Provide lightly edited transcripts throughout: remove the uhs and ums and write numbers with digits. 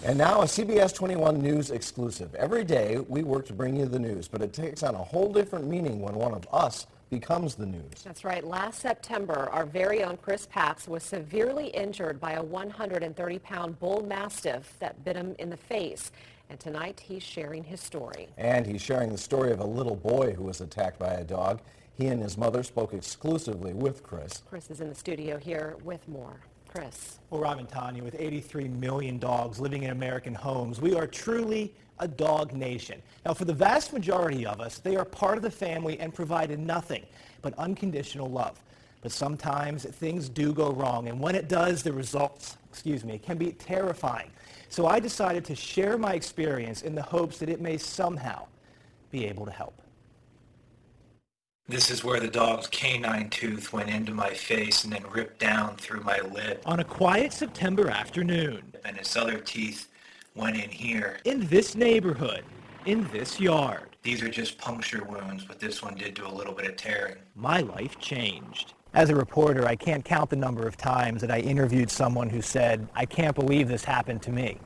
And now a CBS 21 News exclusive. Every day we work to bring you the news, but it takes on a whole different meaning when one of us becomes the news. That's right. Last September, our very own Chris Pax was severely injured by a 130-pound bull mastiff that bit him in the face. And tonight he's sharing his story. And he's sharing the story of a little boy who was attacked by a dog. He and his mother spoke exclusively with Chris. Chris is in the studio here with more. Chris. Well, Rob and Tanya, with 83 million dogs living in American homes, we are truly a dog nation. Now, for the vast majority of us, they are part of the family and provide nothing but unconditional love. But sometimes things do go wrong, and when it does, the results, can be terrifying. So I decided to share my experience in the hopes that it may somehow be able to help. This is where the dog's canine tooth went into my face and then ripped down through my lip. On a quiet September afternoon. And his other teeth went in here. In this neighborhood, in this yard. These are just puncture wounds, but this one did do a little bit of tearing. My life changed. As a reporter, I can't count the number of times that I interviewed someone who said, "I can't believe this happened to me."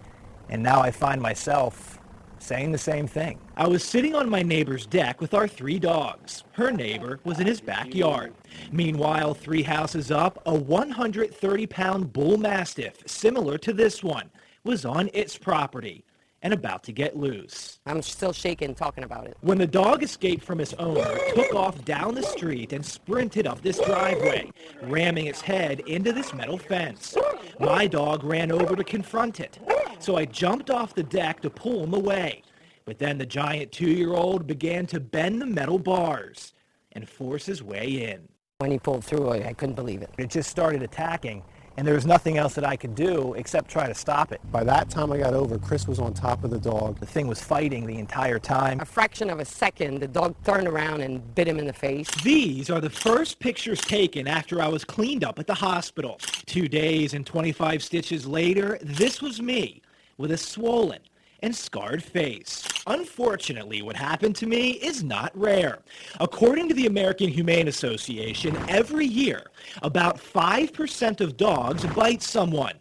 And now I find myself saying the same thing. I was sitting on my neighbor's deck with our 3 dogs. Her neighbor was in his backyard. Meanwhile, 3 houses up, a 130-pound bull mastiff, similar to this one, was on its property and about to get loose. I'm still shaking talking about it. When the dog escaped from its owner, took off down the street and sprinted up this driveway, ramming its head into this metal fence. My dog ran over to confront it, so I jumped off the deck to pull him away. But then the giant 2-year-old began to bend the metal bars and force his way in. When he pulled through, I couldn't believe it. It just started attacking, and there was nothing else that I could do except try to stop it. By that time I got over, Chris was on top of the dog. The thing was fighting the entire time. A fraction of a second, the dog turned around and bit him in the face. These are the first pictures taken after I was cleaned up at the hospital. 2 days and 25 stitches later, this was me with a swollen and scarred face. Unfortunately, what happened to me is not rare. According to the American Humane Association, every year, about 5% of dogs bite someone.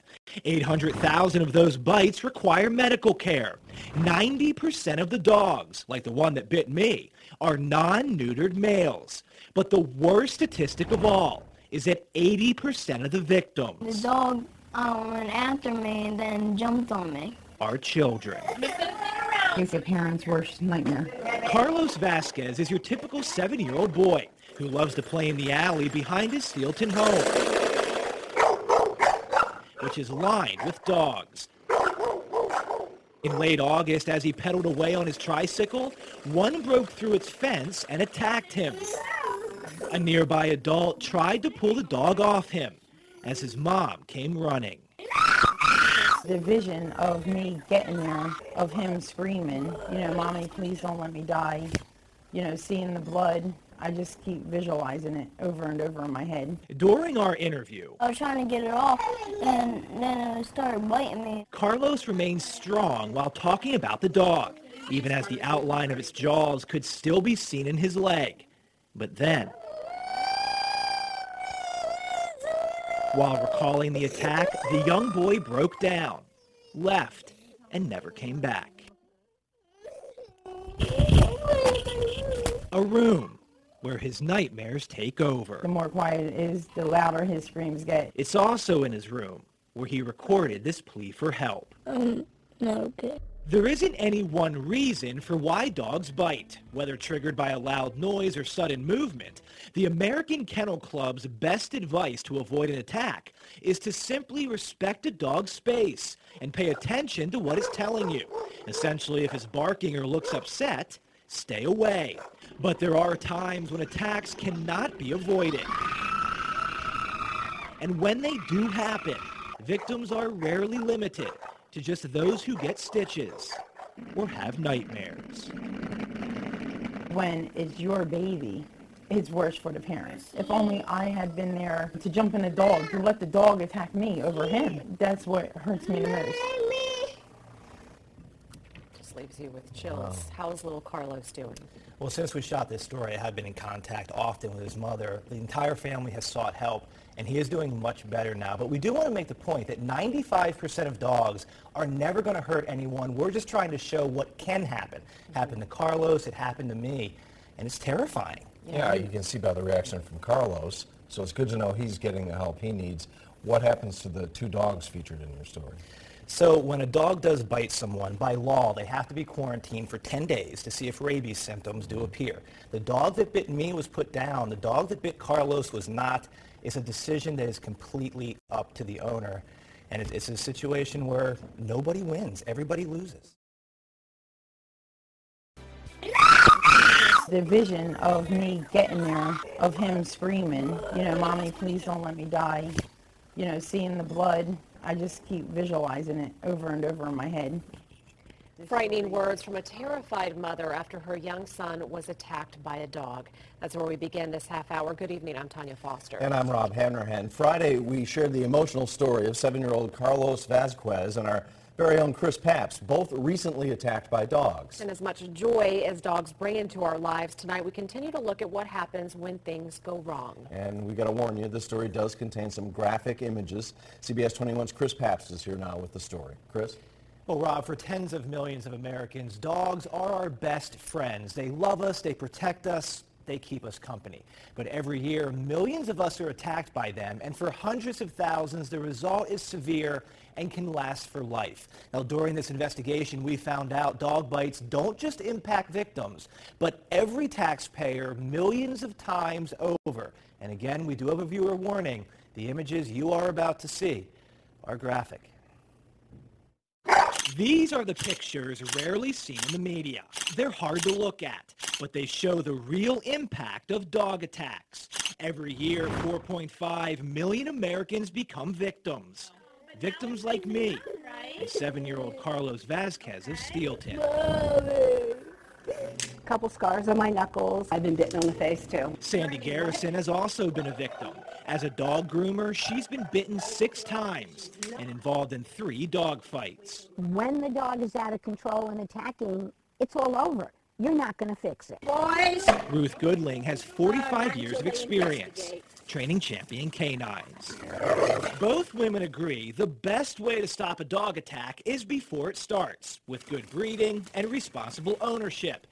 800,000 of those bites require medical care. 90% of the dogs, like the one that bit me, are non-neutered males. But the worst statistic of all is that 80% of the victims, the dog went after me and then jumped on me, are children. It's a parent's worst nightmare. Carlos Vasquez is your typical 7-year-old boy who loves to play in the alley behind his Steelton home, which is lined with dogs. In late August, as he pedaled away on his tricycle, one broke through its fence and attacked him. A nearby adult tried to pull the dog off him as his mom came running. The vision of me getting there, of him screaming, "Mommy, please don't let me die," seeing the blood, I just keep visualizing it over and over in my head. During our interview, I was trying to get it off, and then it started biting me. Carlos remained strong while talking about the dog, even as the outline of its jaws could still be seen in his leg. But then, while recalling the attack, the young boy broke down, left, and never came back. A room where his nightmares take over. The more quiet it is, the louder his screams get. It's also in his room where he recorded this plea for help. Not okay. There isn't any one reason for why dogs bite, whether triggered by a loud noise or sudden movement. The American Kennel Club's best advice to avoid an attack is to simply respect a dog's space and pay attention to what it's telling you. Essentially, if it's barking or looks upset, stay away. But there are times when attacks cannot be avoided. And when they do happen, victims are rarely limited to just those who get stitches or have nightmares. When it's your baby, it's worse for the parents. If only I had been there to jump in the dog, to let the dog attack me over him. That's what hurts me the most. just leaves you with chills. How's little Carlos doing? Well, since we shot this story, I have been in contact often with his mother. The entire family has sought help, and he is doing much better now. But we do want to make the point that 95% of dogs are never going to hurt anyone. We're just trying to show what can happen. It happened to Carlos, it happened to me, and it's terrifying. Yeah, you can see by the reaction from Carlos. So it's good to know he's getting the help he needs. What happens to the 2 dogs featured in your story? So when a dog does bite someone, by law, they have to be quarantined for 10 days to see if rabies symptoms do appear. The dog that bit me was put down. The dog that bit Carlos was not. It's a decision that is completely up to the owner. And it's a situation where nobody wins. Everybody loses. The vision of me getting there, of him screaming, Mommy, please don't let me die. Seeing the blood, I just keep visualizing it over and over in my head. Frightening words from a terrified mother after her young son was attacked by a dog. That's where we begin this half hour. Good evening, I'm Tanya Foster. And I'm Rob Hanrahan. Friday, we shared the emotional story of 7-year-old Carlos Vasquez and our very own Chris Papps, both recently attacked by dogs. And as much joy as dogs bring into our lives, tonight we continue to look at what happens when things go wrong. And we got to warn you, this story does contain some graphic images. CBS 21's Chris Papps is here now with the story. Chris? Well, Rob, for tens of millions of Americans, dogs are our best friends. They love us, they protect us, they keep us company. But every year, millions of us are attacked by them, and for hundreds of thousands, the result is severe and can last for life. Now, during this investigation, we found out dog bites don't just impact victims, but every taxpayer millions of times over. And again, we do have a viewer warning. The images you are about to see are graphic. These are the pictures rarely seen in the media. They're hard to look at, but they show the real impact of dog attacks. Every year, 4.5 million Americans become victims. Victims like me, and 7-year-old Carlos Vasquez of Steel Tip. Couple scars on my knuckles. I've been bitten on the face too. Sandy Garrison has also been a victim. As a dog groomer, she's been bitten 6 times and involved in 3 dog fights. When the dog is out of control and attacking, it's all over. You're not going to fix it. Boys! Ruth Goodling has 45 years of experience training champion canines. Both women agree the best way to stop a dog attack is before it starts, with good breeding and responsible ownership.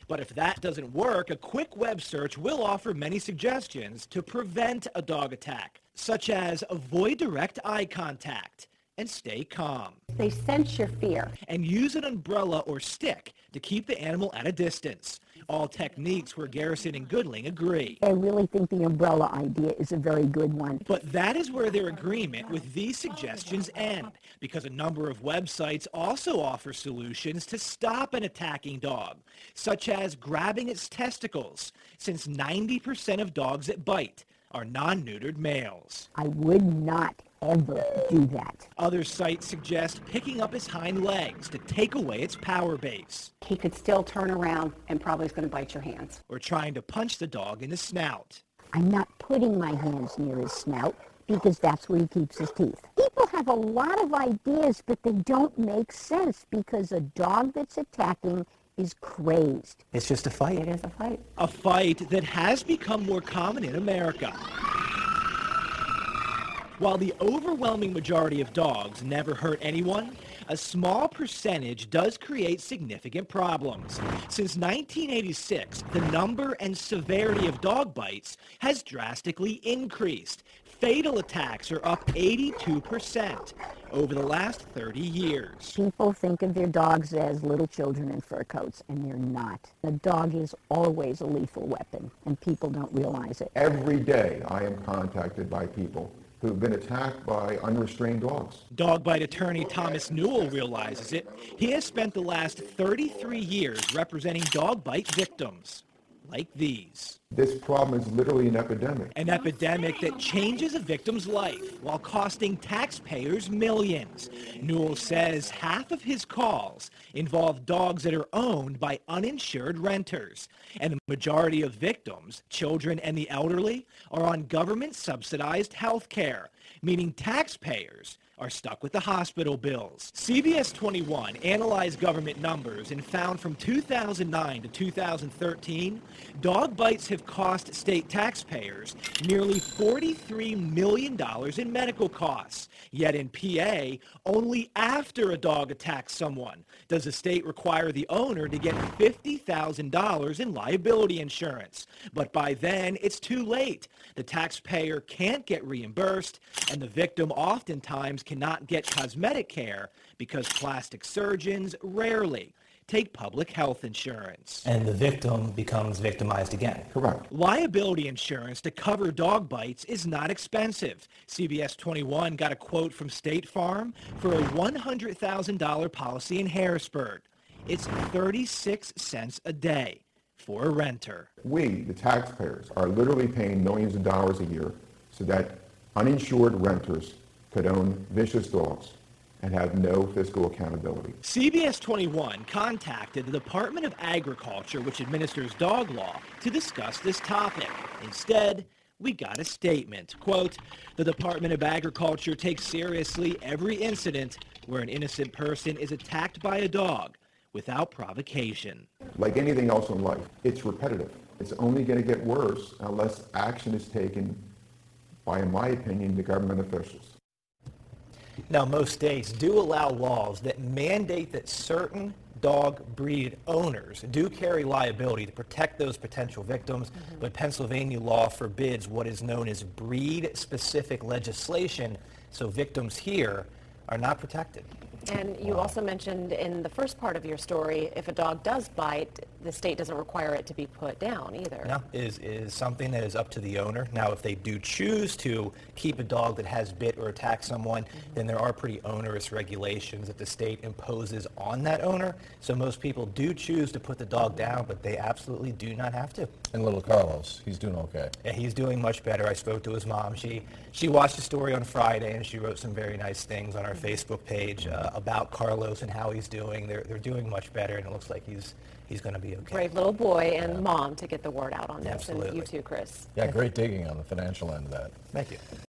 But if that doesn't work, a quick web search will offer many suggestions to prevent a dog attack, such as avoid direct eye contact and stay calm. They sense your fear. And use an umbrella or stick to keep the animal at a distance. All techniques where Garrison and Goodling agree. I really think the umbrella idea is a very good one. But that is where their agreement with these suggestions end, because a number of websites also offer solutions to stop an attacking dog, such as grabbing its testicles, since 90% of dogs that bite are non-neutered males. I would not ever do that. Other sites suggest picking up its hind legs to take away its power base. He could still turn around and probably is going to bite your hands. Or trying to punch the dog in the snout. I'm not putting my hands near his snout because that's where he keeps his teeth. People have a lot of ideas, but they don't make sense because a dog that's attacking is crazed. It's just a fight. It is a fight. A fight that has become more common in America. While the overwhelming majority of dogs never hurt anyone, a small percentage does create significant problems. Since 1986, the number and severity of dog bites has drastically increased. Fatal attacks are up 82% over the last 30 years. People think of their dogs as little children in fur coats, and they're not. A dog is always a lethal weapon, and people don't realize it. Every day I am contacted by people who've been attacked by unrestrained dogs. Dog bite attorney Thomas Newell realizes it. He has spent the last 33 years representing dog bite victims like these. This problem is literally an epidemic. An epidemic that changes a victim's life while costing taxpayers millions. Newell says half of his calls involve dogs that are owned by uninsured renters. And the majority of victims, children and the elderly, are on government-subsidized health care, meaning taxpayers are stuck with the hospital bills. CBS 21 analyzed government numbers and found from 2009 to 2013, dog bites have cost state taxpayers nearly $43 million in medical costs. Yet in PA, only after a dog attacks someone does the state require the owner to get $50,000 in liability insurance. But by then, it's too late. The taxpayer can't get reimbursed, and the victim oftentimes cannot get cosmetic care because plastic surgeons rarely take public health insurance. And the victim becomes victimized again. Correct. Liability insurance to cover dog bites is not expensive. CBS 21 got a quote from State Farm for a $100,000 policy in Harrisburg. It's 36 cents a day for a renter. We, the taxpayers, are literally paying millions of dollars a year so that uninsured renters could own vicious dogs and have no fiscal accountability. CBS 21 contacted the Department of Agriculture, which administers dog law, to discuss this topic. Instead, we got a statement. Quote, "The Department of Agriculture takes seriously every incident where an innocent person is attacked by a dog without provocation." Like anything else in life, it's repetitive. It's only going to get worse unless action is taken by, in my opinion, the government officials. Now, most states do allow laws that mandate that certain dog breed owners do carry liability to protect those potential victims, but Pennsylvania law forbids what is known as breed-specific legislation, so victims here are not protected. And you also mentioned in the first part of your story, if a dog does bite, the state doesn't require it to be put down either. No, is something that is up to the owner. Now, if they do choose to keep a dog that has bit or attacked someone, then there are pretty onerous regulations that the state imposes on that owner. So most people do choose to put the dog down, but they absolutely do not have to. And little Carlos, he's doing okay. Yeah, he's doing much better. I spoke to his mom. She watched the story on Friday, and she wrote some very nice things on our Facebook page about Carlos and how he's doing. They're doing much better, and it looks like he's going to be okay. Brave little boy and mom to get the word out on this. Absolutely. And you too, Chris. Yeah, great digging on the financial end of that. Thank you.